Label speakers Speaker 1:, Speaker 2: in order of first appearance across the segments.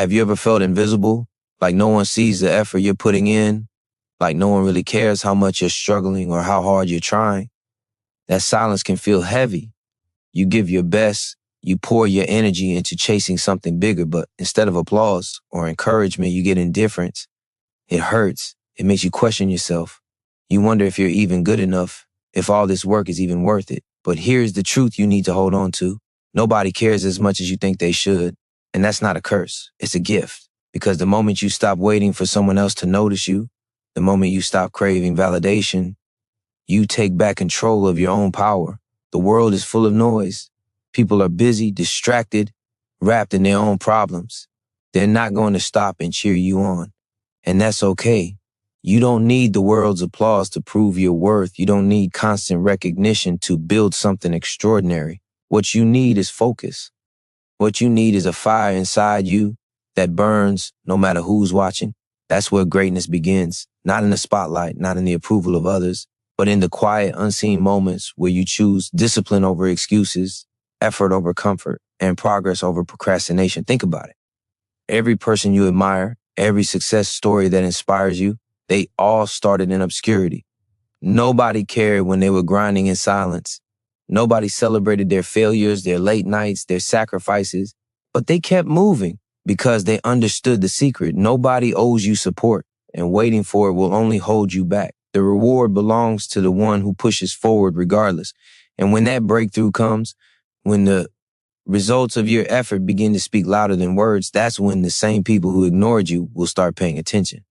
Speaker 1: Have you ever felt invisible? Like no one sees the effort you're putting in? Like no one really cares how much you're struggling or how hard you're trying? That silence can feel heavy. You give your best, you pour your energy into chasing something bigger, but instead of applause or encouragement, you get indifference. It hurts. It makes you question yourself. You wonder if you're even good enough, if all this work is even worth it. But here's the truth you need to hold on to. Nobody cares as much as you think they should. And that's not a curse. It's a gift. Because the moment you stop waiting for someone else to notice you, the moment you stop craving validation, you take back control of your own power. The world is full of noise. People are busy, distracted, wrapped in their own problems. They're not going to stop and cheer you on. And that's okay. You don't need the world's applause to prove your worth. You don't need constant recognition to build something extraordinary. What you need is focus. What you need is a fire inside you that burns no matter who's watching. That's where greatness begins. Not in the spotlight, not in the approval of others, but in the quiet, unseen moments where you choose discipline over excuses, effort over comfort, and progress over procrastination. Think about it. Every person you admire, every success story that inspires you, they all started in obscurity. Nobody cared when they were grinding in silence. Nobody celebrated their failures, their late nights, their sacrifices, but they kept moving because they understood the secret. Nobody owes you support, and waiting for it will only hold you back. The reward belongs to the one who pushes forward regardless. And when that breakthrough comes, when the results of your effort begin to speak louder than words, that's when the same people who ignored you will start paying attention.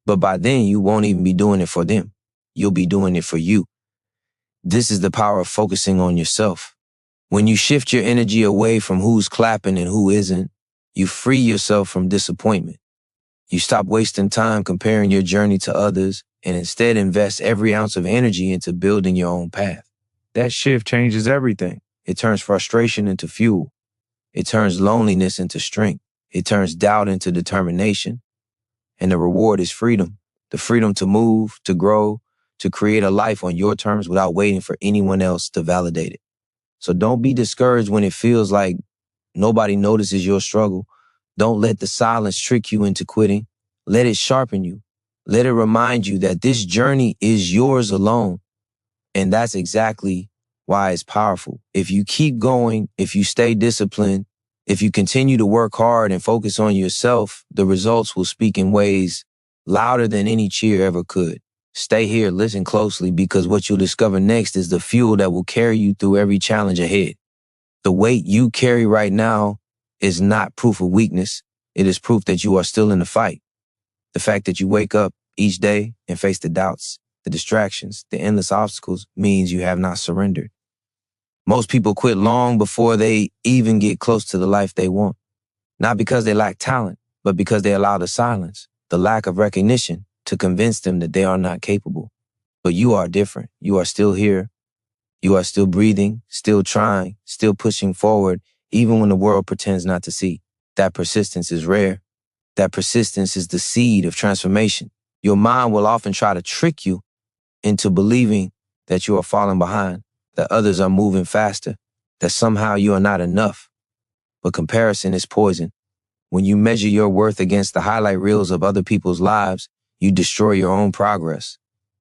Speaker 1: But by then, you won't even be doing it for them. You'll be doing it for you. This is the power of focusing on yourself. When you shift your energy away from who's clapping and who isn't, you free yourself from disappointment. You stop wasting time comparing your journey to others and instead invest every ounce of energy into building your own path. That shift changes everything. It turns frustration into fuel. It turns loneliness into strength. It turns doubt into determination. And the reward is freedom. The freedom to move, to grow, to create a life on your terms without waiting for anyone else to validate it. So don't be discouraged when it feels like nobody notices your struggle. Don't let the silence trick you into quitting. Let it sharpen you. Let it remind you that this journey is yours alone. And that's exactly why it's powerful. If you keep going, if you stay disciplined, if you continue to work hard and focus on yourself, the results will speak in ways louder than any cheer ever could. Stay here, listen closely, because what you'll discover next is the fuel that will carry you through every challenge ahead. The weight you carry right now is not proof of weakness. It is proof that you are still in the fight. The fact that you wake up each day and face the doubts, the distractions, the endless obstacles means you have not surrendered. Most people quit long before they even get close to the life they want. Not because they lack talent, but because they allow the silence, the lack of recognition, to convince them that they are not capable. But you are different. You are still here. You are still breathing, still trying, still pushing forward, even when the world pretends not to see. That persistence is rare. That persistence is the seed of transformation. Your mind will often try to trick you into believing that you are falling behind, that others are moving faster, that somehow you are not enough. But comparison is poison. When you measure your worth against the highlight reels of other people's lives, you destroy your own progress.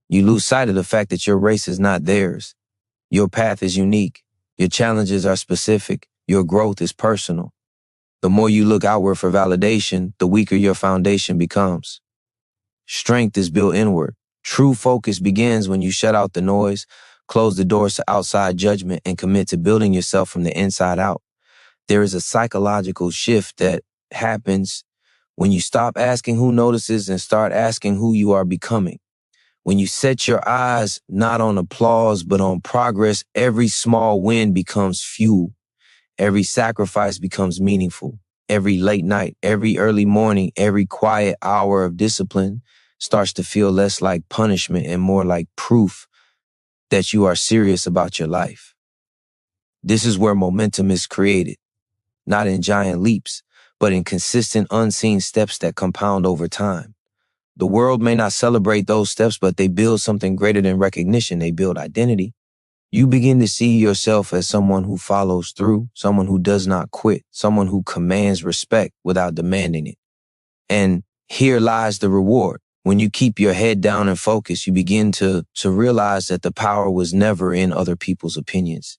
Speaker 1: You lose sight of the fact that your race is not theirs. Your path is unique. Your challenges are specific. Your growth is personal. The more you look outward for validation, the weaker your foundation becomes. Strength is built inward. True focus begins when you shut out the noise, close the doors to outside judgment, and commit to building yourself from the inside out. There is a psychological shift that happens when you stop asking who notices and start asking who you are becoming. When you set your eyes not on applause, but on progress, every small win becomes fuel. Every sacrifice becomes meaningful. Every late night, every early morning, every quiet hour of discipline starts to feel less like punishment and more like proof that you are serious about your life. This is where momentum is created, not in giant leaps, but in consistent, unseen steps that compound over time. The world may not celebrate those steps, but they build something greater than recognition. They build identity. You begin to see yourself as someone who follows through, someone who does not quit, someone who commands respect without demanding it. And here lies the reward. When you keep your head down and focus, you begin to realize that the power was never in other people's opinions.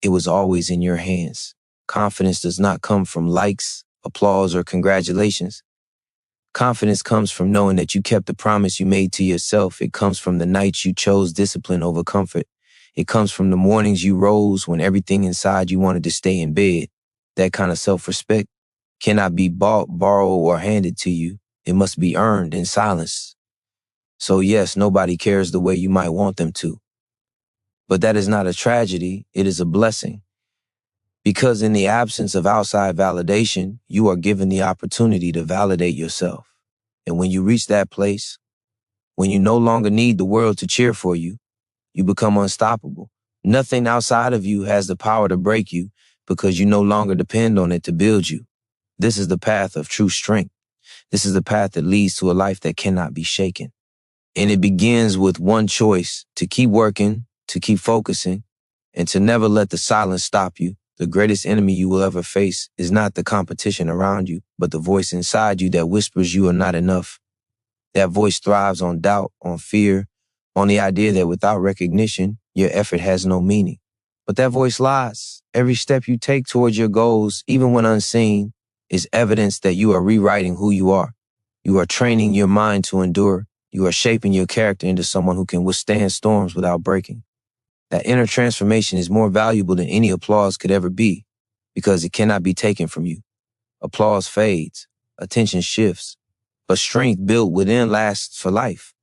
Speaker 1: It was always in your hands. Confidence does not come from likes, applause, or congratulations. Confidence comes from knowing that you kept the promise you made to yourself. It comes from the nights you chose discipline over comfort. It comes from the mornings you rose when everything inside you wanted to stay in bed. That kind of self-respect cannot be bought, borrowed, or handed to you. It must be earned in silence. So yes, nobody cares the way you might want them to. But that is not a tragedy, it is a blessing. Because in the absence of outside validation, you are given the opportunity to validate yourself. And when you reach that place, when you no longer need the world to cheer for you, you become unstoppable. Nothing outside of you has the power to break you because you no longer depend on it to build you. This is the path of true strength. This is the path that leads to a life that cannot be shaken. And it begins with one choice: to keep working, to keep focusing, and to never let the silence stop you. The greatest enemy you will ever face is not the competition around you, but the voice inside you that whispers you are not enough. That voice thrives on doubt, on fear, on the idea that without recognition, your effort has no meaning. But that voice lies. Every step you take towards your goals, even when unseen, is evidence that you are rewriting who you are. You are training your mind to endure. You are shaping your character into someone who can withstand storms without breaking. That inner transformation is more valuable than any applause could ever be because it cannot be taken from you. Applause fades, attention shifts, but strength built within lasts for life.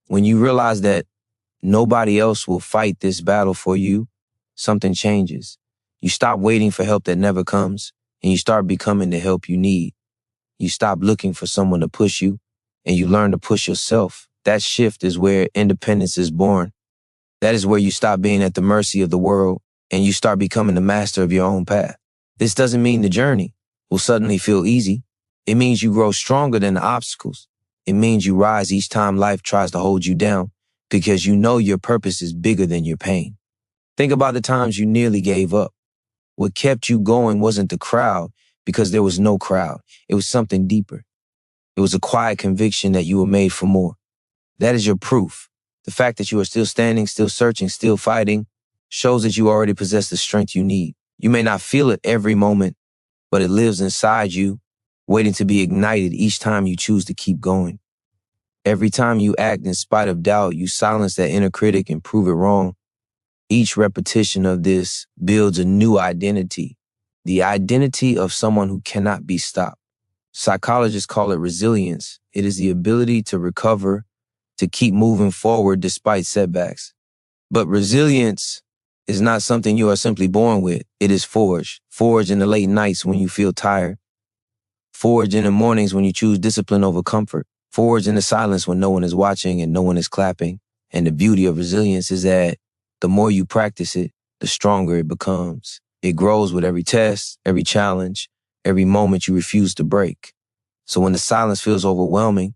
Speaker 1: When you realize that nobody else will fight this battle for you, something changes. You stop waiting for help that never comes, and you start becoming the help you need. You stop looking for someone to push you, and you learn to push yourself. That shift is where independence is born. That is where you stop being at the mercy of the world, and you start becoming the master of your own path. This doesn't mean the journey will suddenly feel easy. It means you grow stronger than the obstacles. It means you rise each time life tries to hold you down because you know your purpose is bigger than your pain. Think about the times you nearly gave up. What kept you going wasn't the crowd because there was no crowd. It was something deeper. It was a quiet conviction that you were made for more. That is your proof. The fact that you are still standing, still searching, still fighting shows that you already possess the strength you need. You may not feel it every moment, but it lives inside you, waiting to be ignited each time you choose to keep going. Every time you act in spite of doubt, you silence that inner critic and prove it wrong. Each repetition of this builds a new identity, the identity of someone who cannot be stopped. Psychologists call it resilience. It is the ability to recover, to keep moving forward despite setbacks. But resilience is not something you are simply born with. It is forged. Forged in the late nights when you feel tired. Forged in the mornings when you choose discipline over comfort. Forged in the silence when no one is watching and no one is clapping. And the beauty of resilience is that the more you practice it, the stronger it becomes. It grows with every test, every challenge, every moment you refuse to break. So when the silence feels overwhelming,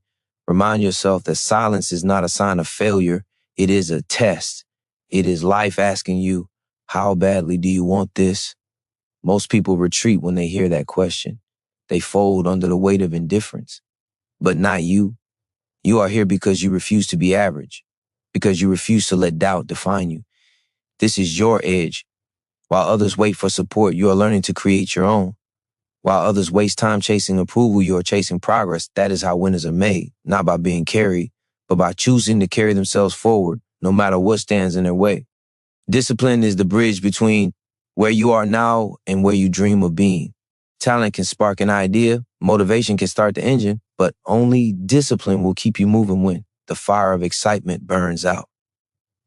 Speaker 1: remind yourself that silence is not a sign of failure. It is a test. It is life asking you, how badly do you want this? Most people retreat when they hear that question. They fold under the weight of indifference. But not you. You are here because you refuse to be average, because you refuse to let doubt define you. This is your edge. While others wait for support, you are learning to create your own. While others waste time chasing approval, you are chasing progress. That is how winners are made, not by being carried, but by choosing to carry themselves forward, no matter what stands in their way. Discipline is the bridge between where you are now and where you dream of being. Talent can spark an idea, motivation can start the engine, but only discipline will keep you moving when the fire of excitement burns out.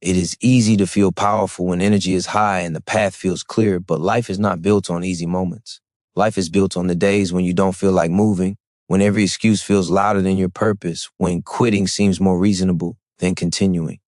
Speaker 1: It is easy to feel powerful when energy is high and the path feels clear, but life is not built on easy moments. Life is built on the days when you don't feel like moving, when every excuse feels louder than your purpose, when quitting seems more reasonable than continuing.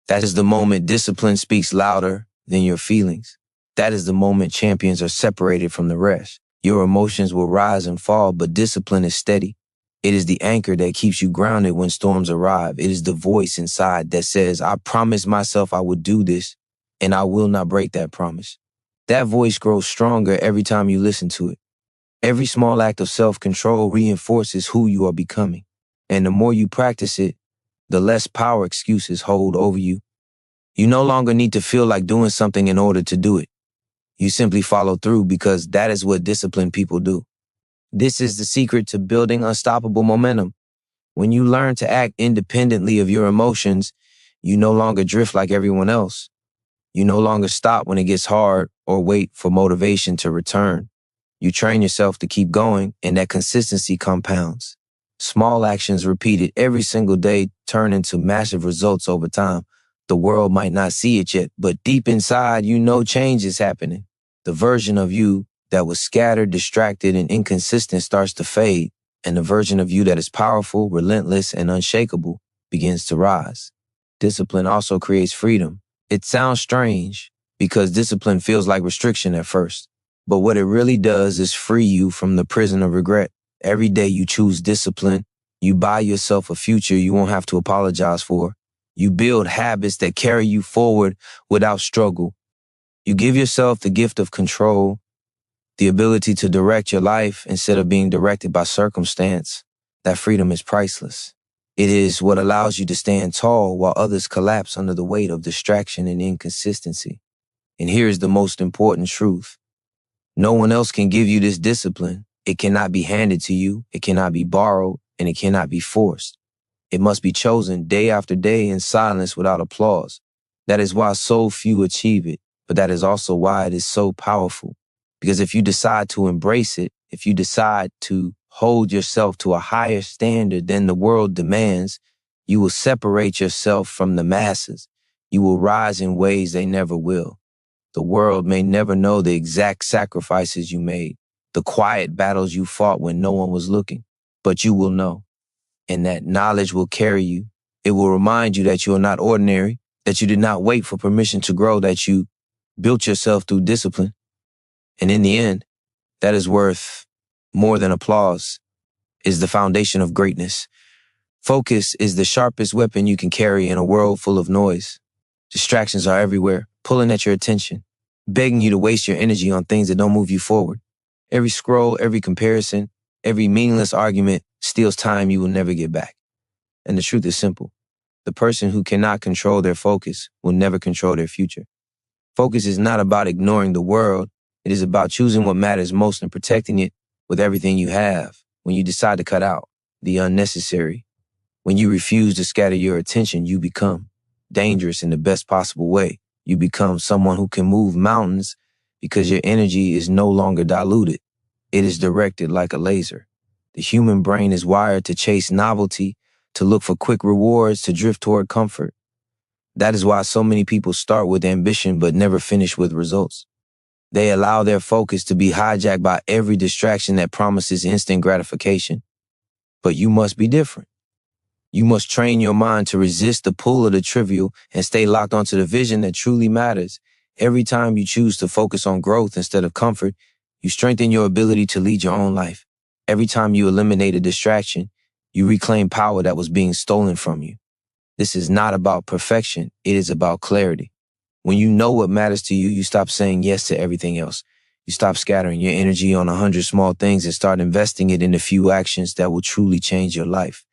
Speaker 1: That is the moment discipline speaks louder than your feelings. That is the moment champions are separated from the rest. Your emotions will rise and fall, but discipline is steady. It is the anchor that keeps you grounded when storms arrive. It is the voice inside that says, I promised myself I would do this, and I will not break that promise. That voice grows stronger every time you listen to it. Every small act of self-control reinforces who you are becoming. And the more you practice it, the less power excuses hold over you. You no longer need to feel like doing something in order to do it. You simply follow through because that is what disciplined people do. This is the secret to building unstoppable momentum. When you learn to act independently of your emotions, you no longer drift like everyone else. You no longer stop when it gets hard or wait for motivation to return. You train yourself to keep going, and that consistency compounds. Small actions repeated every single day turn into massive results over time. The world might not see it yet, but deep inside, you know change is happening. The version of you that was scattered, distracted, and inconsistent starts to fade, and the version of you that is powerful, relentless, and unshakable begins to rise. Discipline also creates freedom. It sounds strange because discipline feels like restriction at first, but what it really does is free you from the prison of regret. Every day you choose discipline, you buy yourself a future you won't have to apologize for. You build habits that carry you forward without struggle. You give yourself the gift of control, the ability to direct your life instead of being directed by circumstance. That freedom is priceless. It is what allows you to stand tall while others collapse under the weight of distraction and inconsistency. And here's the most important truth. No one else can give you this discipline. It cannot be handed to you, it cannot be borrowed, and it cannot be forced. It must be chosen day after day in silence without applause. That is why so few achieve it, but that is also why it is so powerful. Because if you decide to embrace it, if you decide to hold yourself to a higher standard than the world demands, you will separate yourself from the masses. You will rise in ways they never will. The world may never know the exact sacrifices you made, the quiet battles you fought when no one was looking, but you will know. And that knowledge will carry you. It will remind you that you are not ordinary, that you did not wait for permission to grow, that you built yourself through discipline. And in the end, that is worth more than applause, is the foundation of greatness. Focus is the sharpest weapon you can carry in a world full of noise. Distractions are everywhere, pulling at your attention, begging you to waste your energy on things that don't move you forward. Every scroll, every comparison, every meaningless argument steals time you will never get back. And the truth is simple. The person who cannot control their focus will never control their future. Focus is not about ignoring the world. It is about choosing what matters most and protecting it with everything you have. When you decide to cut out the unnecessary, when you refuse to scatter your attention, you become dangerous in the best possible way. You become someone who can move mountains because your energy is no longer diluted. It is directed like a laser. The human brain is wired to chase novelty, to look for quick rewards, to drift toward comfort. That is why so many people start with ambition but never finish with results. They allow their focus to be hijacked by every distraction that promises instant gratification. But you must be different. You must train your mind to resist the pull of the trivial and stay locked onto the vision that truly matters. Every time you choose to focus on growth instead of comfort, you strengthen your ability to lead your own life. Every time you eliminate a distraction, you reclaim power that was being stolen from you. This is not about perfection. It is about clarity. When you know what matters to you, you stop saying yes to everything else. You stop scattering your energy on 100 small things and start investing it in a few actions that will truly change your life.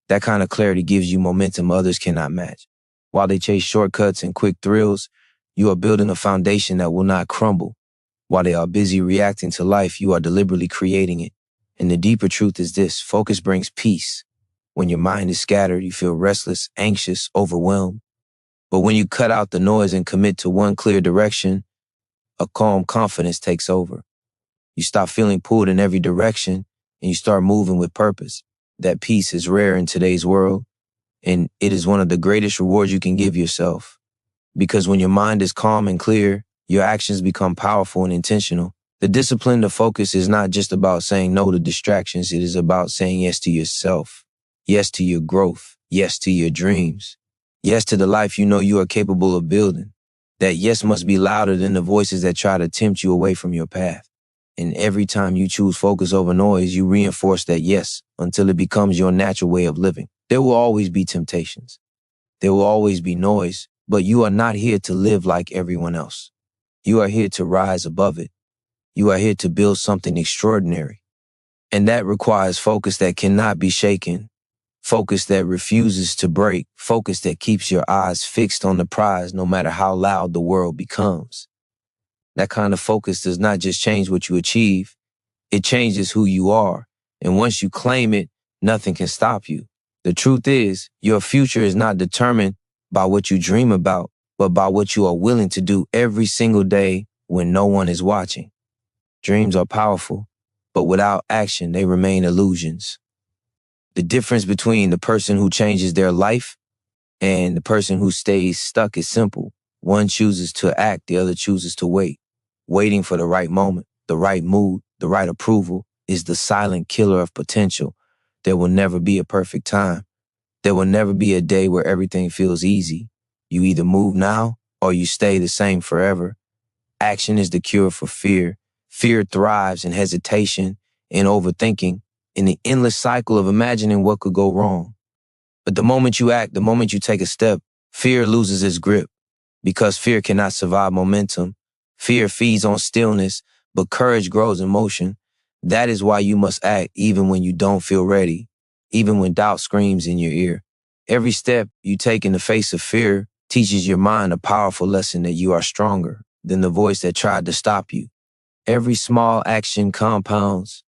Speaker 1: That kind of clarity gives you momentum others cannot match. While they chase shortcuts and quick thrills, you are building a foundation that will not crumble. While they are busy reacting to life, you are deliberately creating it. And the deeper truth is this: focus brings peace. When your mind is scattered, you feel restless, anxious, overwhelmed. But when you cut out the noise and commit to one clear direction, a calm confidence takes over. You stop feeling pulled in every direction and you start moving with purpose. That peace is rare in today's world, and it is one of the greatest rewards you can give yourself. Because when your mind is calm and clear, your actions become powerful and intentional. The discipline to focus is not just about saying no to distractions. It is about saying yes to yourself, yes to your growth, yes to your dreams, yes to the life you know you are capable of building. That yes must be louder than the voices that try to tempt you away from your path. And every time you choose focus over noise, you reinforce that yes until it becomes your natural way of living. There will always be temptations. There will always be noise, But you are not here to live like everyone else. You are here to rise above it. You are here to build something extraordinary. And that requires focus that cannot be shaken, focus that refuses to break, focus that keeps your eyes fixed on the prize no matter how loud the world becomes. That kind of focus does not just change what you achieve, it changes who you are. And once you claim it, nothing can stop you. The truth is, your future is not determined by what you dream about, but by what you are willing to do every single day when no one is watching. Dreams are powerful, but without action, they remain illusions. The difference between the person who changes their life and the person who stays stuck is simple. One chooses to act, the other chooses to wait. Waiting for the right moment, the right mood, the right approval is the silent killer of potential. There will never be a perfect time. There will never be a day where everything feels easy. You either move now or you stay the same forever. Action is the cure for fear. Fear thrives in hesitation, in overthinking, in the endless cycle of imagining what could go wrong. But the moment you act, the moment you take a step, fear loses its grip. Because fear cannot survive momentum. Fear feeds on stillness, but courage grows in motion. That is why you must act even when you don't feel ready, even when doubt screams in your ear. Every step you take in the face of fear teaches your mind a powerful lesson that you are stronger than the voice that tried to stop you. Every small action compounds.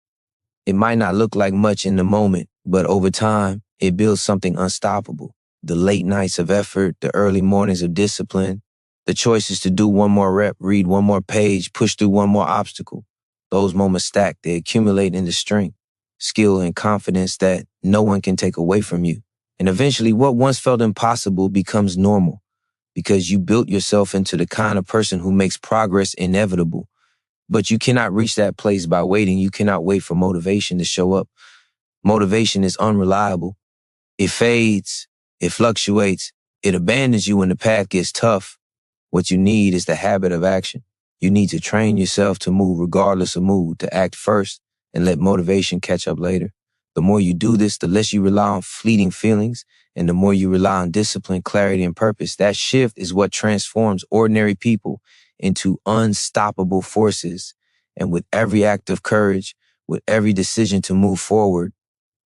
Speaker 1: It might not look like much in the moment, but over time, it builds something unstoppable. The late nights of effort, the early mornings of discipline, the choices to do one more rep, read one more page, push through one more obstacle. Those moments stack, they accumulate into strength, skill, and confidence that no one can take away from you. And eventually, what once felt impossible becomes normal because you built yourself into the kind of person who makes progress inevitable. But you cannot reach that place by waiting. You cannot wait for motivation to show up. Motivation is unreliable. It fades, it fluctuates, it abandons you when the path gets tough. What you need is the habit of action. You need to train yourself to move regardless of mood, to act first and let motivation catch up later. The more you do this, the less you rely on fleeting feelings, and the more you rely on discipline, clarity, and purpose. That shift is what transforms ordinary people into unstoppable forces. And with every act of courage, with every decision to move forward,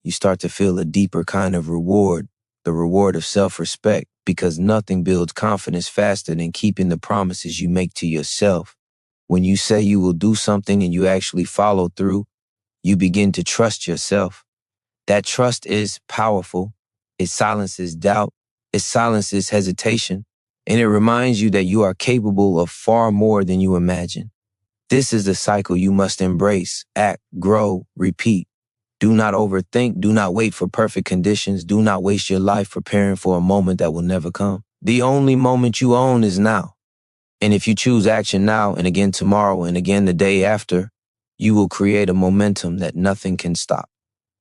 Speaker 1: you start to feel a deeper kind of reward, the reward of self-respect, because nothing builds confidence faster than keeping the promises you make to yourself. When you say you will do something and you actually follow through, you begin to trust yourself. That trust is powerful. It silences doubt. It silences hesitation. And it reminds you that you are capable of far more than you imagine. This is the cycle you must embrace, act, grow, repeat. Do not overthink. Do not wait for perfect conditions. Do not waste your life preparing for a moment that will never come. The only moment you own is now. And if you choose action now and again tomorrow and again the day after, you will create a momentum that nothing can stop.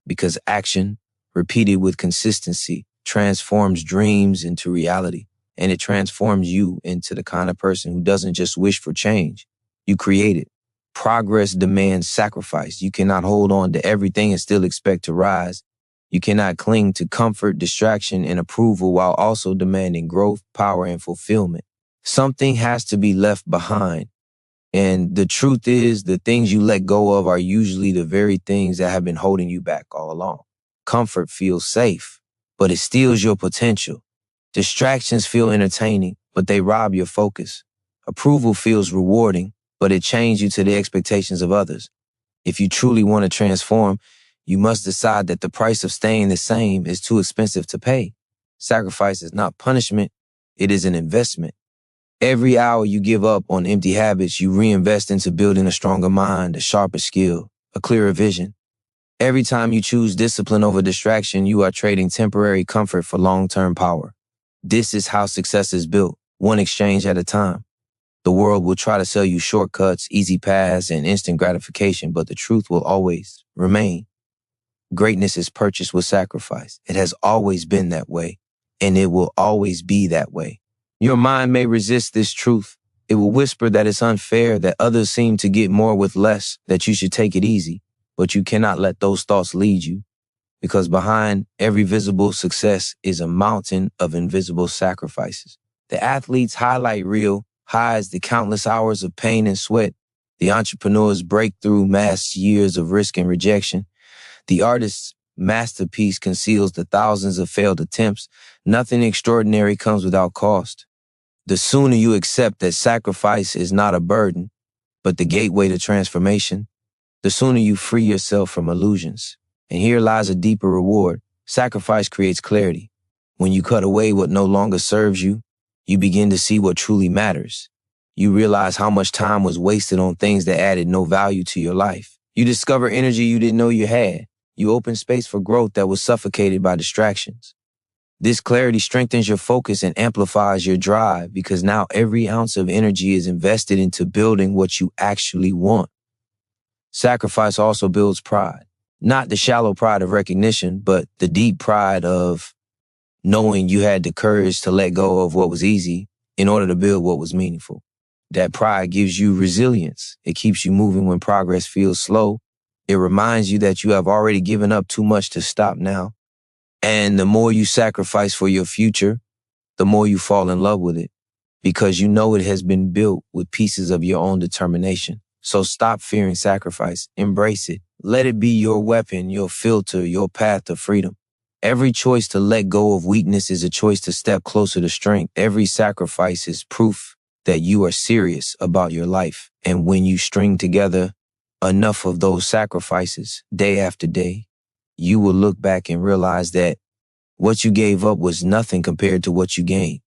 Speaker 1: Because action, repeated with consistency, transforms dreams into reality. And it transforms you into the kind of person who doesn't just wish for change. You create it. Progress demands sacrifice. You cannot hold on to everything and still expect to rise. You cannot cling to comfort, distraction, and approval while also demanding growth, power, and fulfillment. Something has to be left behind. And the truth is, the things you let go of are usually the very things that have been holding you back all along. Comfort feels safe, but it steals your potential. Distractions feel entertaining, but they rob your focus. Approval feels rewarding, but it chains you to the expectations of others. If you truly want to transform, you must decide that the price of staying the same is too expensive to pay. Sacrifice is not punishment, it is an investment. Every hour you give up on empty habits, you reinvest into building a stronger mind, a sharper skill, a clearer vision. Every time you choose discipline over distraction, you are trading temporary comfort for long-term power. This is how success is built, one exchange at a time. The world will try to sell you shortcuts, easy paths, and instant gratification, but the truth will always remain. Greatness is purchased with sacrifice. It has always been that way, and it will always be that way. Your mind may resist this truth. It will whisper that it's unfair, that others seem to get more with less, that you should take it easy. But you cannot let those thoughts lead you, because behind every visible success is a mountain of invisible sacrifices. The athlete's highlight reel hides the countless hours of pain and sweat. The entrepreneur's breakthrough masks years of risk and rejection. The artist's masterpiece conceals the thousands of failed attempts. Nothing extraordinary comes without cost. The sooner you accept that sacrifice is not a burden, but the gateway to transformation, the sooner you free yourself from illusions. And here lies a deeper reward. Sacrifice creates clarity. When you cut away what no longer serves you, you begin to see what truly matters. You realize how much time was wasted on things that added no value to your life. You discover energy you didn't know you had. You open space for growth that was suffocated by distractions. This clarity strengthens your focus and amplifies your drive because now every ounce of energy is invested into building what you actually want. Sacrifice also builds pride. Not the shallow pride of recognition, but the deep pride of knowing you had the courage to let go of what was easy in order to build what was meaningful. That pride gives you resilience. It keeps you moving when progress feels slow. It reminds you that you have already given up too much to stop now. And the more you sacrifice for your future, the more you fall in love with it because you know it has been built with pieces of your own determination. So stop fearing sacrifice. Embrace it. Let it be your weapon, your filter, your path to freedom. Every choice to let go of weakness is a choice to step closer to strength. Every sacrifice is proof that you are serious about your life. And when you string together enough of those sacrifices day after day, you will look back and realize that what you gave up was nothing compared to what you gained.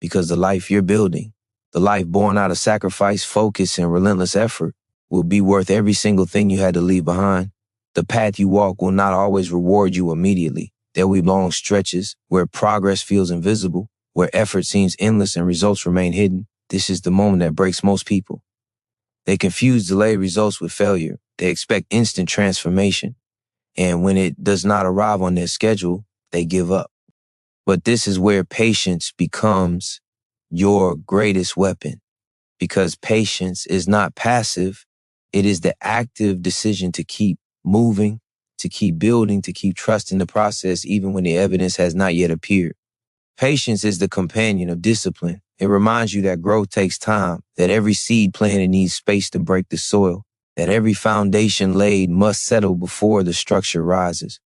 Speaker 1: Because the life you're building, the life born out of sacrifice, focus, and relentless effort, will be worth every single thing you had to leave behind. The path you walk will not always reward you immediately. There will be long stretches where progress feels invisible, where effort seems endless and results remain hidden. This is the moment that breaks most people. They confuse delayed results with failure. They expect instant transformation. And when it does not arrive on their schedule, they give up. But this is where patience becomes your greatest weapon. Because patience is not passive. It is the active decision to keep moving, to keep building, to keep trusting the process even when the evidence has not yet appeared. Patience is the companion of discipline. It reminds you that growth takes time, that every seed planted needs space to break the soil, that every foundation laid must settle before the structure rises.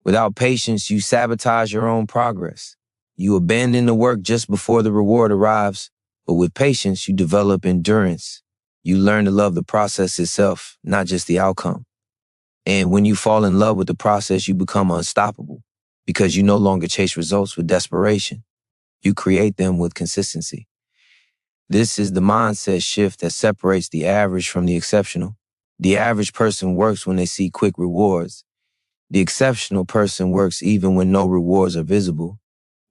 Speaker 1: Without patience, you sabotage your own progress. You abandon the work just before the reward arrives, but with patience, you develop endurance. You learn to love the process itself, not just the outcome. And when you fall in love with the process, you become unstoppable because you no longer chase results with desperation. You create them with consistency. This is the mindset shift that separates the average from the exceptional. The average person works when they see quick rewards. The exceptional person works even when no rewards are visible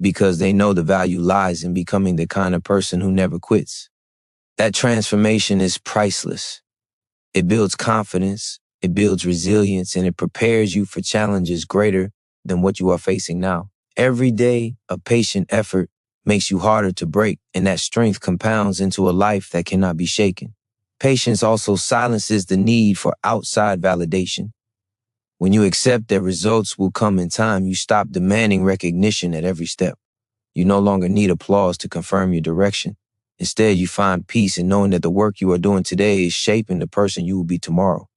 Speaker 1: because they know the value lies in becoming the kind of person who never quits. That transformation is priceless. It builds confidence, it builds resilience, and it prepares you for challenges greater than what you are facing now. Every day, a patient effort makes you harder to break, and that strength compounds into a life that cannot be shaken. Patience also silences the need for outside validation. When you accept that results will come in time, you stop demanding recognition at every step. You no longer need applause to confirm your direction. Instead, you find peace in knowing that the work you are doing today is shaping the person you will be tomorrow.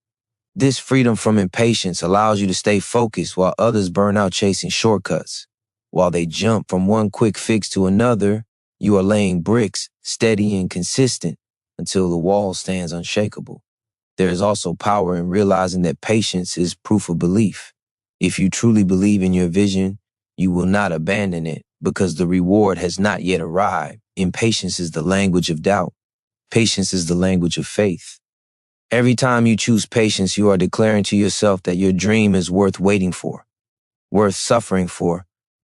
Speaker 1: This freedom from impatience allows you to stay focused while others burn out chasing shortcuts. While they jump from one quick fix to another, you are laying bricks, steady and consistent, until the wall stands unshakable. There is also power in realizing that patience is proof of belief. If you truly believe in your vision, you will not abandon it because the reward has not yet arrived. Impatience is the language of doubt. Patience is the language of faith. Every time you choose patience, you are declaring to yourself that your dream is worth waiting for, worth suffering for,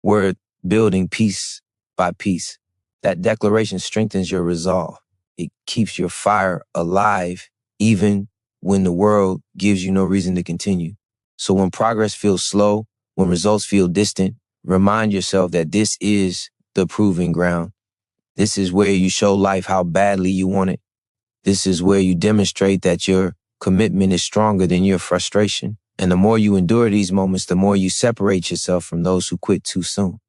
Speaker 1: worth building piece by piece. That declaration strengthens your resolve. It keeps your fire alive even when the world gives you no reason to continue. So when progress feels slow, when results feel distant, remind yourself that this is the proving ground. This is where you show life how badly you want it. This is where you demonstrate that your commitment is stronger than your frustration. And the more you endure these moments, the more you separate yourself from those who quit too soon.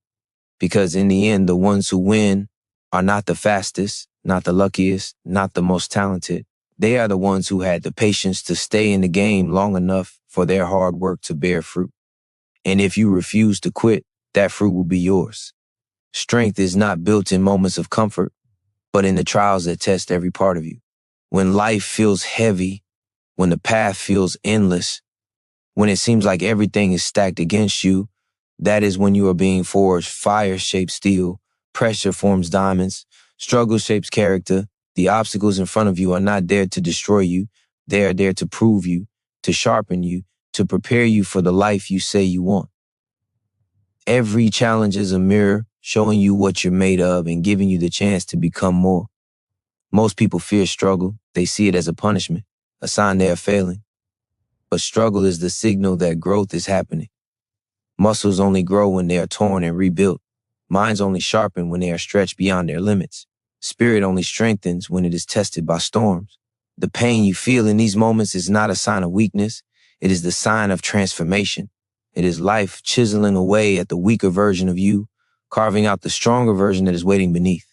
Speaker 1: Because in the end, the ones who win are not the fastest, not the luckiest, not the most talented. They are the ones who had the patience to stay in the game long enough for their hard work to bear fruit. And if you refuse to quit, that fruit will be yours. Strength is not built in moments of comfort, but in the trials that test every part of you. When life feels heavy, when the path feels endless, when it seems like everything is stacked against you, that is when you are being forged. Fire shapes steel, pressure forms diamonds, struggle shapes character. The obstacles in front of you are not there to destroy you. They are there to prove you, to sharpen you, to prepare you for the life you say you want. Every challenge is a mirror showing you what you're made of and giving you the chance to become more. Most people fear struggle. They see it as a punishment, a sign they are failing. But struggle is the signal that growth is happening. Muscles only grow when they are torn and rebuilt. Minds only sharpen when they are stretched beyond their limits. Spirit only strengthens when it is tested by storms. The pain you feel in these moments is not a sign of weakness. It is the sign of transformation. It is life chiseling away at the weaker version of you, carving out the stronger version that is waiting beneath.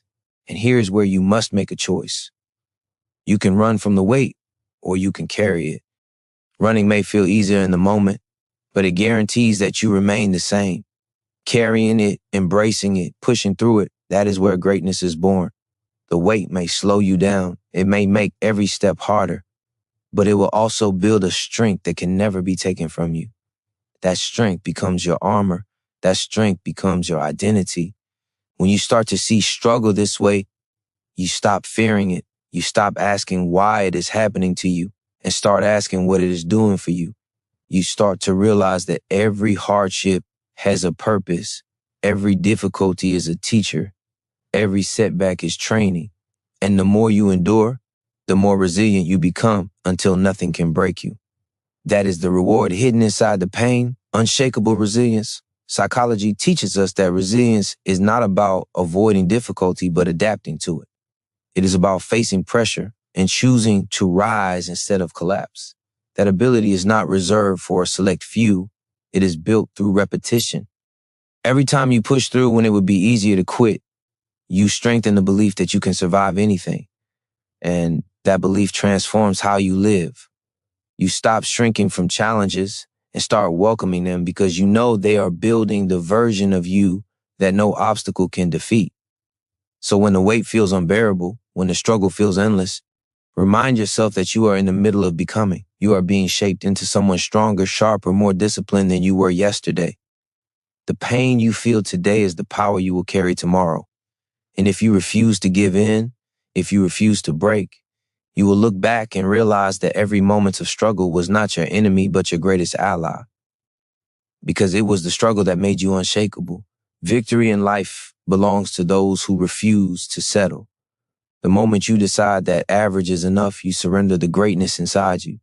Speaker 1: And here's where you must make a choice. You can run from the weight, or you can carry it. Running may feel easier in the moment, but it guarantees that you remain the same. Carrying it, embracing it, pushing through it, that is where greatness is born. The weight may slow you down. It may make every step harder, but it will also build a strength that can never be taken from you. That strength becomes your armor. That strength becomes your identity. When you start to see struggle this way, you stop fearing it. You stop asking why it is happening to you and start asking what it is doing for you. You start to realize that every hardship has a purpose. Every difficulty is a teacher. Every setback is training. And the more you endure, the more resilient you become until nothing can break you. That is the reward hidden inside the pain, unshakable resilience. Psychology teaches us that resilience is not about avoiding difficulty, but adapting to it. It is about facing pressure and choosing to rise instead of collapse. That ability is not reserved for a select few. It is built through repetition. Every time you push through when it would be easier to quit, you strengthen the belief that you can survive anything. And that belief transforms how you live. You stop shrinking from challenges and start welcoming them because you know they are building the version of you that no obstacle can defeat. So when the weight feels unbearable, when the struggle feels endless, remind yourself that you are in the middle of becoming. You are being shaped into someone stronger, sharper, more disciplined than you were yesterday. The pain you feel today is the power you will carry tomorrow. And if you refuse to give in, if you refuse to break, you will look back and realize that every moment of struggle was not your enemy, but your greatest ally. Because it was the struggle that made you unshakable. Victory in life belongs to those who refuse to settle. The moment you decide that average is enough, you surrender the greatness inside you.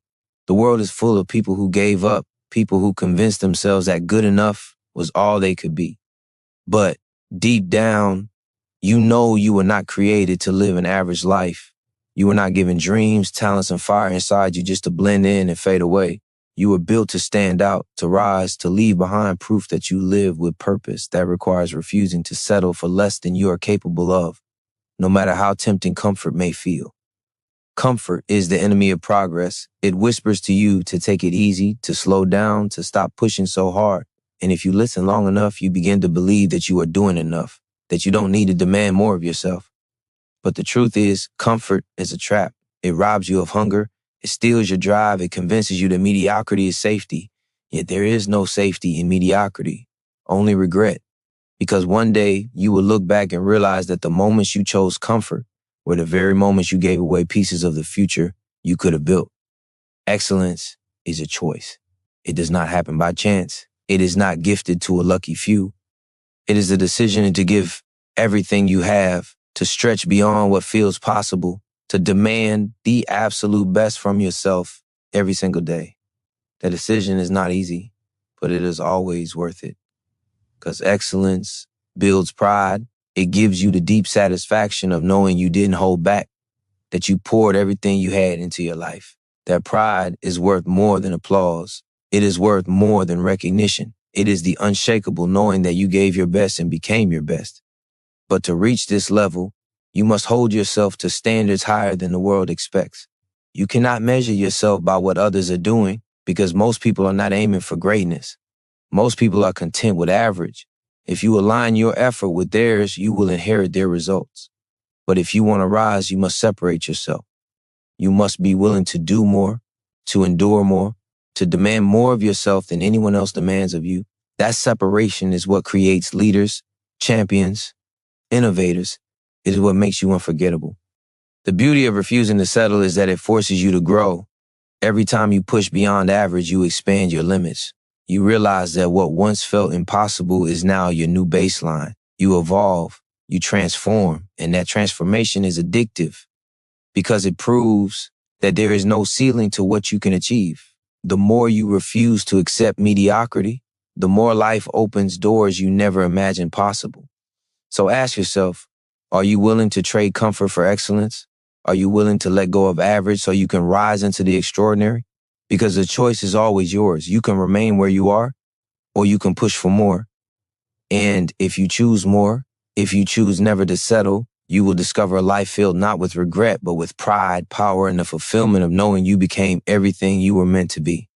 Speaker 1: The world is full of people who gave up, people who convinced themselves that good enough was all they could be. But deep down, you know you were not created to live an average life. You were not given dreams, talents, and fire inside you just to blend in and fade away. You were built to stand out, to rise, to leave behind proof that you live with purpose. That requires refusing to settle for less than you are capable of, no matter how tempting comfort may feel. Comfort is the enemy of progress. It whispers to you to take it easy, to slow down, to stop pushing so hard. And if you listen long enough, you begin to believe that you are doing enough, that you don't need to demand more of yourself. But the truth is, comfort is a trap. It robs you of hunger. It steals your drive. It convinces you that mediocrity is safety. Yet there is no safety in mediocrity, only regret. Because one day you will look back and realize that the moments you chose comfort were the very moments you gave away pieces of the future you could have built. Excellence is a choice. It does not happen by chance. It is not gifted to a lucky few. It is a decision to give everything you have, to stretch beyond what feels possible, to demand the absolute best from yourself every single day. The decision is not easy, but it is always worth it. Because excellence builds pride. It gives you the deep satisfaction of knowing you didn't hold back, that you poured everything you had into your life. That pride is worth more than applause. It is worth more than recognition. It is the unshakable knowing that you gave your best and became your best. But to reach this level, You must hold yourself to standards higher than the world expects. You cannot measure yourself by what others are doing because most people are not aiming for greatness. Most people are content with average. If you align your effort with theirs, you will inherit their results. But if you want to rise, you must separate yourself. You must be willing to do more, to endure more, to demand more of yourself than anyone else demands of you. That separation is what creates leaders, champions, innovators. It is what makes you unforgettable. The beauty of refusing to settle is that it forces you to grow. Every time you push beyond average, you expand your limits. You realize that what once felt impossible is now your new baseline. You evolve, you transform, and that transformation is addictive because it proves that there is no ceiling to what you can achieve. The more you refuse to accept mediocrity, the more life opens doors you never imagined possible. So ask yourself, are you willing to trade comfort for excellence? Are you willing to let go of average so you can rise into the extraordinary? Because the choice is always yours. You can remain where you are, or you can push for more. And if you choose more, if you choose never to settle, you will discover a life filled not with regret, but with pride, power, and the fulfillment of knowing you became everything you were meant to be.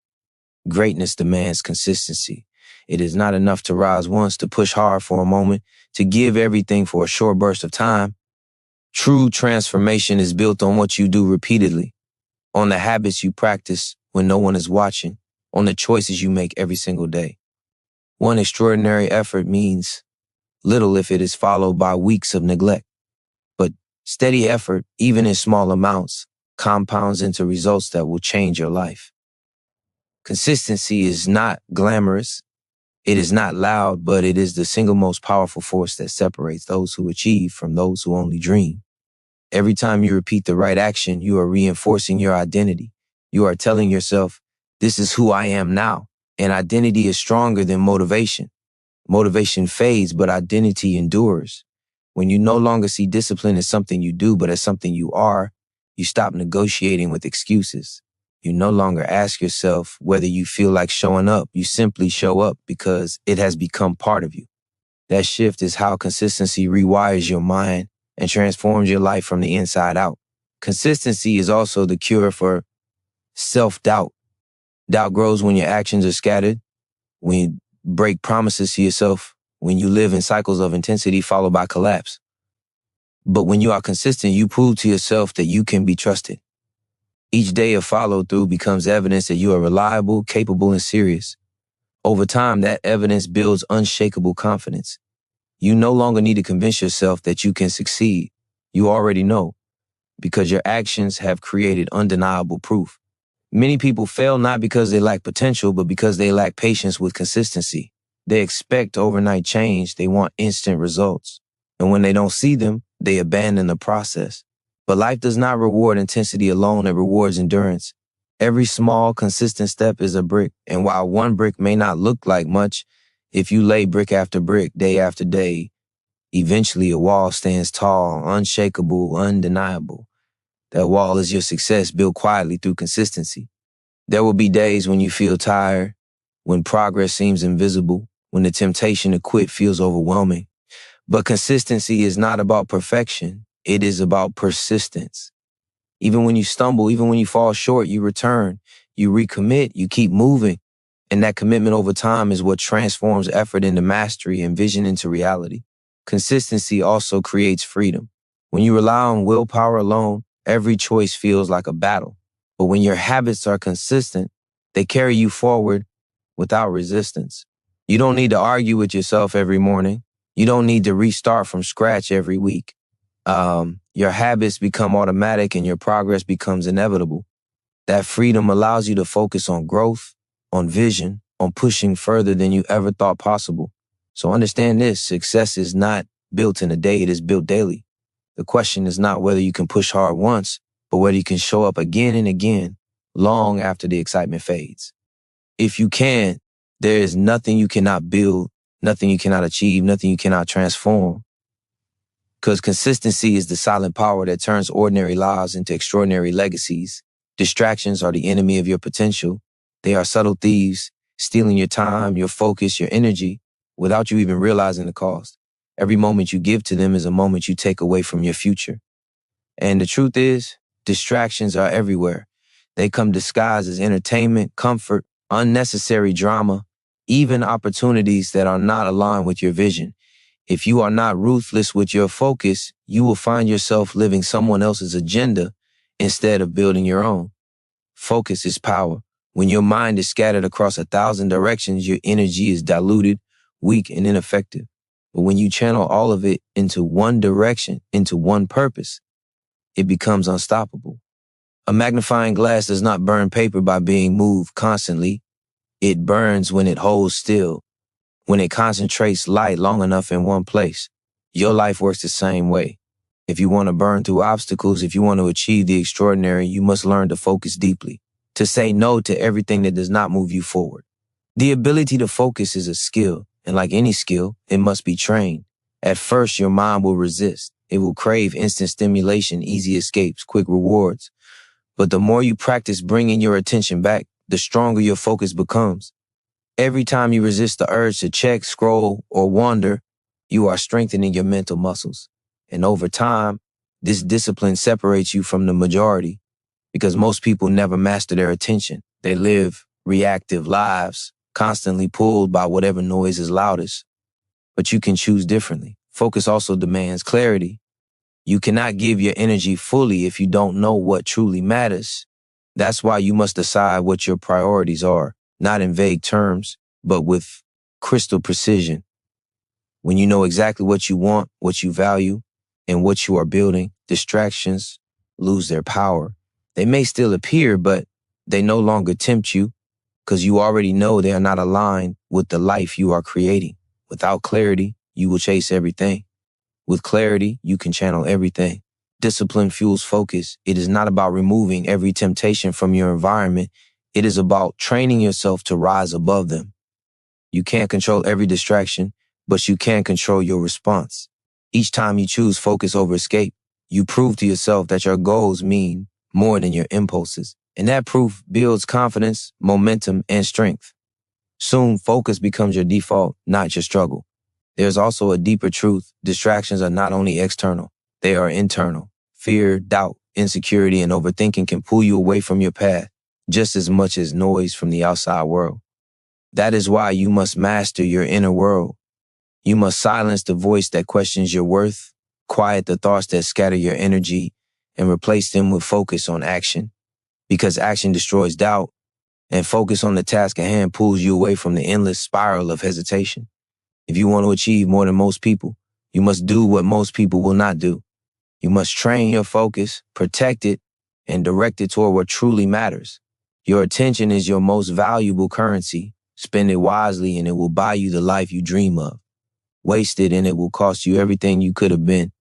Speaker 1: Greatness demands consistency. It is not enough to rise once, to push hard for a moment, to give everything for a short burst of time. True transformation is built on what you do repeatedly, on the habits you practice when no one is watching, on the choices you make every single day. One extraordinary effort means little if it is followed by weeks of neglect. But steady effort, even in small amounts, compounds into results that will change your life. Consistency is not glamorous. It is not loud, but it is the single most powerful force that separates those who achieve from those who only dream. Every time you repeat the right action, you are reinforcing your identity. You are telling yourself, this is who I am now. And identity is stronger than motivation. Motivation fades, but identity endures. When you no longer see discipline as something you do, but as something you are, you stop negotiating with excuses. You no longer ask yourself whether you feel like showing up. You simply show up because it has become part of you. That shift is how consistency rewires your mind and transforms your life from the inside out. Consistency is also the cure for self-doubt. Doubt grows when your actions are scattered, when you break promises to yourself, when you live in cycles of intensity followed by collapse. But when you are consistent, you prove to yourself that you can be trusted. Each day of follow-through becomes evidence that you are reliable, capable, and serious. Over time, that evidence builds unshakable confidence. You no longer need to convince yourself that you can succeed. You already know, because your actions have created undeniable proof. Many people fail not because they lack potential, but because they lack patience with consistency. They expect overnight change. They want instant results. And when they don't see them, they abandon the process. But life does not reward intensity alone. It rewards endurance. Every small, consistent step is a brick. And while one brick may not look like much, if you lay brick after brick, day after day, eventually a wall stands tall, unshakable, undeniable. That wall is your success built quietly through consistency. There will be days when you feel tired, when progress seems invisible, when the temptation to quit feels overwhelming. But consistency is not about perfection. It is about persistence. Even when you stumble, even when you fall short, you return, you recommit, you keep moving. And that commitment over time is what transforms effort into mastery and vision into reality. Consistency also creates freedom. When you rely on willpower alone, every choice feels like a battle. But when your habits are consistent, they carry you forward without resistance. You don't need to argue with yourself every morning. You don't need to restart from scratch every week. Your habits become automatic and your progress becomes inevitable. That freedom allows you to focus on growth, on vision, on pushing further than you ever thought possible. So understand this, success is not built in a day, it is built daily. The question is not whether you can push hard once, but whether you can show up again and again, long after the excitement fades. If you can, there is nothing you cannot build, nothing you cannot achieve, nothing you cannot transform. Because consistency is the silent power that turns ordinary lives into extraordinary legacies. Distractions are the enemy of your potential. They are subtle thieves, stealing your time, your focus, your energy, without you even realizing the cost. Every moment you give to them is a moment you take away from your future. And the truth is, distractions are everywhere. They come disguised as entertainment, comfort, unnecessary drama, even opportunities that are not aligned with your vision. If you are not ruthless with your focus, you will find yourself living someone else's agenda instead of building your own. Focus is power. When your mind is scattered across 1,000 directions, your energy is diluted, weak, and ineffective. But when you channel all of it into one direction, into one purpose, it becomes unstoppable. A magnifying glass does not burn paper by being moved constantly. It burns when it holds still, when it concentrates light long enough in one place. Your life works the same way. If you want to burn through obstacles, if you want to achieve the extraordinary, you must learn to focus deeply, to say no to everything that does not move you forward. The ability to focus is a skill, and like any skill, it must be trained. At first, your mind will resist. It will crave instant stimulation, easy escapes, quick rewards. But the more you practice bringing your attention back, the stronger your focus becomes. Every time you resist the urge to check, scroll, or wander, you are strengthening your mental muscles. And over time, this discipline separates you from the majority because most people never master their attention. They live reactive lives, constantly pulled by whatever noise is loudest. But you can choose differently. Focus also demands clarity. You cannot give your energy fully if you don't know what truly matters. That's why you must decide what your priorities are, not in vague terms, but with crystal precision. When you know exactly what you want, what you value, and what you are building, distractions lose their power. They may still appear, but they no longer tempt you because you already know they are not aligned with the life you are creating. Without clarity, you will chase everything. With clarity, you can channel everything. Discipline fuels focus. It is not about removing every temptation from your environment. It is about training yourself to rise above them. You can't control every distraction, but you can control your response. Each time you choose focus over escape, you prove to yourself that your goals mean more than your impulses. And that proof builds confidence, momentum, and strength. Soon, focus becomes your default, not your struggle. There's also a deeper truth. Distractions are not only external, they are internal. Fear, doubt, insecurity, and overthinking can pull you away from your path just as much as noise from the outside world. That is why you must master your inner world. You must silence the voice that questions your worth, quiet the thoughts that scatter your energy, and replace them with focus on action. Because action destroys doubt, and focus on the task at hand pulls you away from the endless spiral of hesitation. If you want to achieve more than most people, you must do what most people will not do. You must train your focus, protect it, and direct it toward what truly matters. Your attention is your most valuable currency. Spend it wisely and it will buy you the life you dream of. Waste it and it will cost you everything you could have been.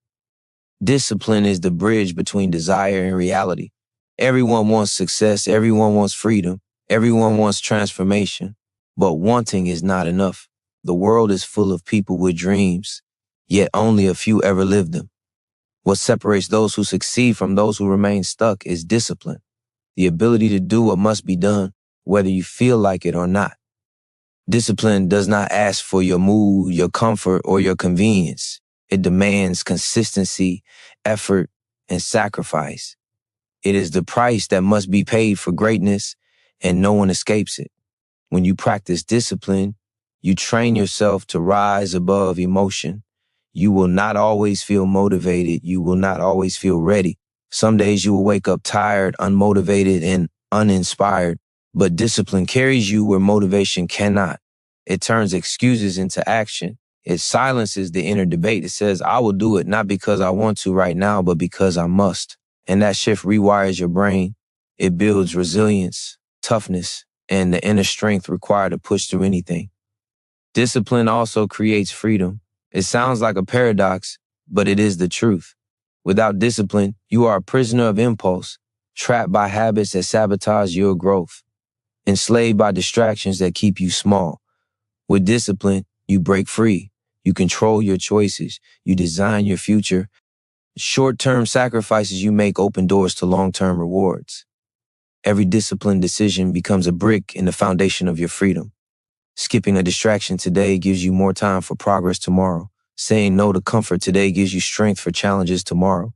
Speaker 1: Discipline is the bridge between desire and reality. Everyone wants success, everyone wants freedom, everyone wants transformation, but wanting is not enough. The world is full of people with dreams, yet only a few ever live them. What separates those who succeed from those who remain stuck is discipline, the ability to do what must be done, whether you feel like it or not. Discipline does not ask for your mood, your comfort, or your convenience. It demands consistency, effort, and sacrifice. It is the price that must be paid for greatness, and no one escapes it. When you practice discipline, you train yourself to rise above emotion. You will not always feel motivated. You will not always feel ready. Some days you will wake up tired, unmotivated, and uninspired. But discipline carries you where motivation cannot. It turns excuses into action. It silences the inner debate. It says, I will do it not because I want to right now, but because I must. And that shift rewires your brain. It builds resilience, toughness, and the inner strength required to push through anything. Discipline also creates freedom. It sounds like a paradox, but it is the truth. Without discipline, you are a prisoner of impulse, trapped by habits that sabotage your growth, enslaved by distractions that keep you small. With discipline, you break free. You control your choices. You design your future. Short-term sacrifices you make open doors to long-term rewards. Every disciplined decision becomes a brick in the foundation of your freedom. Skipping a distraction today gives you more time for progress tomorrow. Saying no to comfort today gives you strength for challenges tomorrow.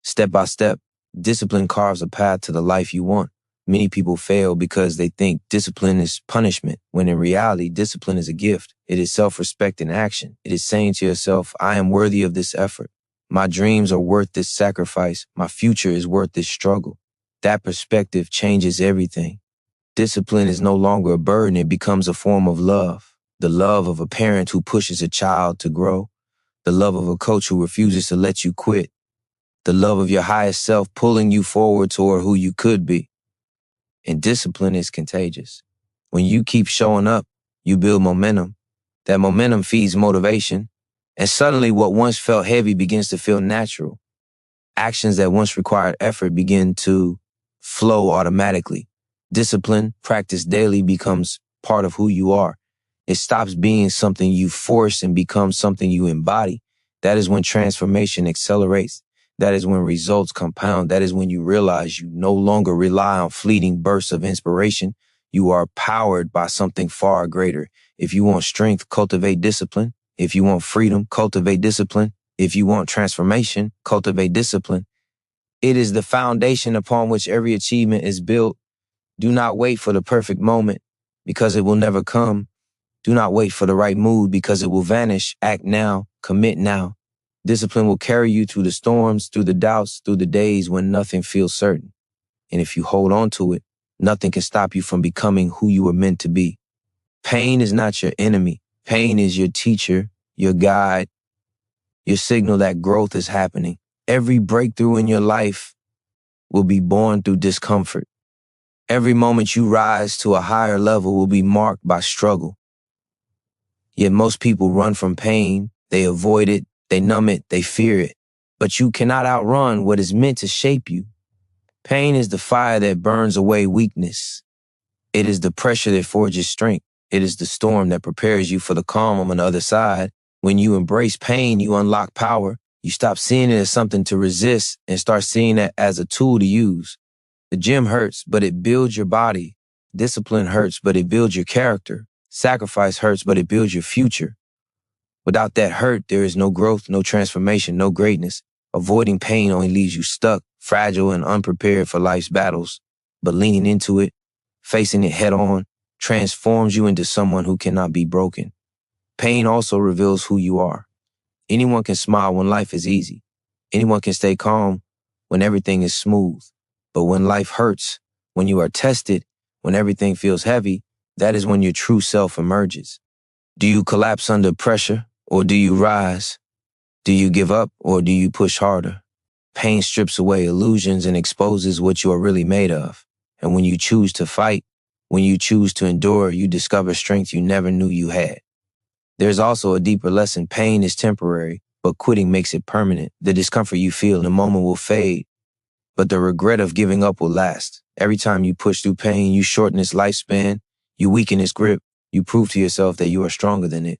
Speaker 1: Step by step, discipline carves a path to the life you want. Many people fail because they think discipline is punishment, when in reality, discipline is a gift. It is self-respect in action. It is saying to yourself, I am worthy of this effort. My dreams are worth this sacrifice. My future is worth this struggle. That perspective changes everything. Discipline is no longer a burden. It becomes a form of love. The love of a parent who pushes a child to grow. The love of a coach who refuses to let you quit. The love of your highest self pulling you forward toward who you could be. And discipline is contagious. When you keep showing up, you build momentum. That momentum feeds motivation. And suddenly what once felt heavy begins to feel natural. Actions that once required effort begin to flow automatically. Discipline, practiced daily, becomes part of who you are. It stops being something you force and becomes something you embody. That is when transformation accelerates. That is when results compound. That is when you realize you no longer rely on fleeting bursts of inspiration. You are powered by something far greater. If you want strength, cultivate discipline. If you want freedom, cultivate discipline. If you want transformation, cultivate discipline. It is the foundation upon which every achievement is built. Do not wait for the perfect moment because it will never come. Do not wait for the right mood because it will vanish. Act now, commit now. Discipline will carry you through the storms, through the doubts, through the days when nothing feels certain. And if you hold on to it, nothing can stop you from becoming who you were meant to be. Pain is not your enemy. Pain is your teacher, your guide, your signal that growth is happening. Every breakthrough in your life will be born through discomfort. Every moment you rise to a higher level will be marked by struggle. Yet most people run from pain. They avoid it. They numb it. They fear it. But you cannot outrun what is meant to shape you. Pain is the fire that burns away weakness. It is the pressure that forges strength. It is the storm that prepares you for the calm on the other side. When you embrace pain, you unlock power. You stop seeing it as something to resist and start seeing it as a tool to use. The gym hurts, but it builds your body. Discipline hurts, but it builds your character. Sacrifice hurts, but it builds your future. Without that hurt, there is no growth, no transformation, no greatness. Avoiding pain only leaves you stuck, fragile, and unprepared for life's battles. But leaning into it, facing it head on, transforms you into someone who cannot be broken. Pain also reveals who you are. Anyone can smile when life is easy. Anyone can stay calm when everything is smooth. But when life hurts, when you are tested, when everything feels heavy, that is when your true self emerges. Do you collapse under pressure or do you rise? Do you give up or do you push harder? Pain strips away illusions and exposes what you are really made of. And when you choose to fight, when you choose to endure, you discover strength you never knew you had. There's also a deeper lesson. Pain is temporary, but quitting makes it permanent. The discomfort you feel in a moment will fade, but the regret of giving up will last. Every time you push through pain, you shorten its lifespan, you weaken its grip, you prove to yourself that you are stronger than it.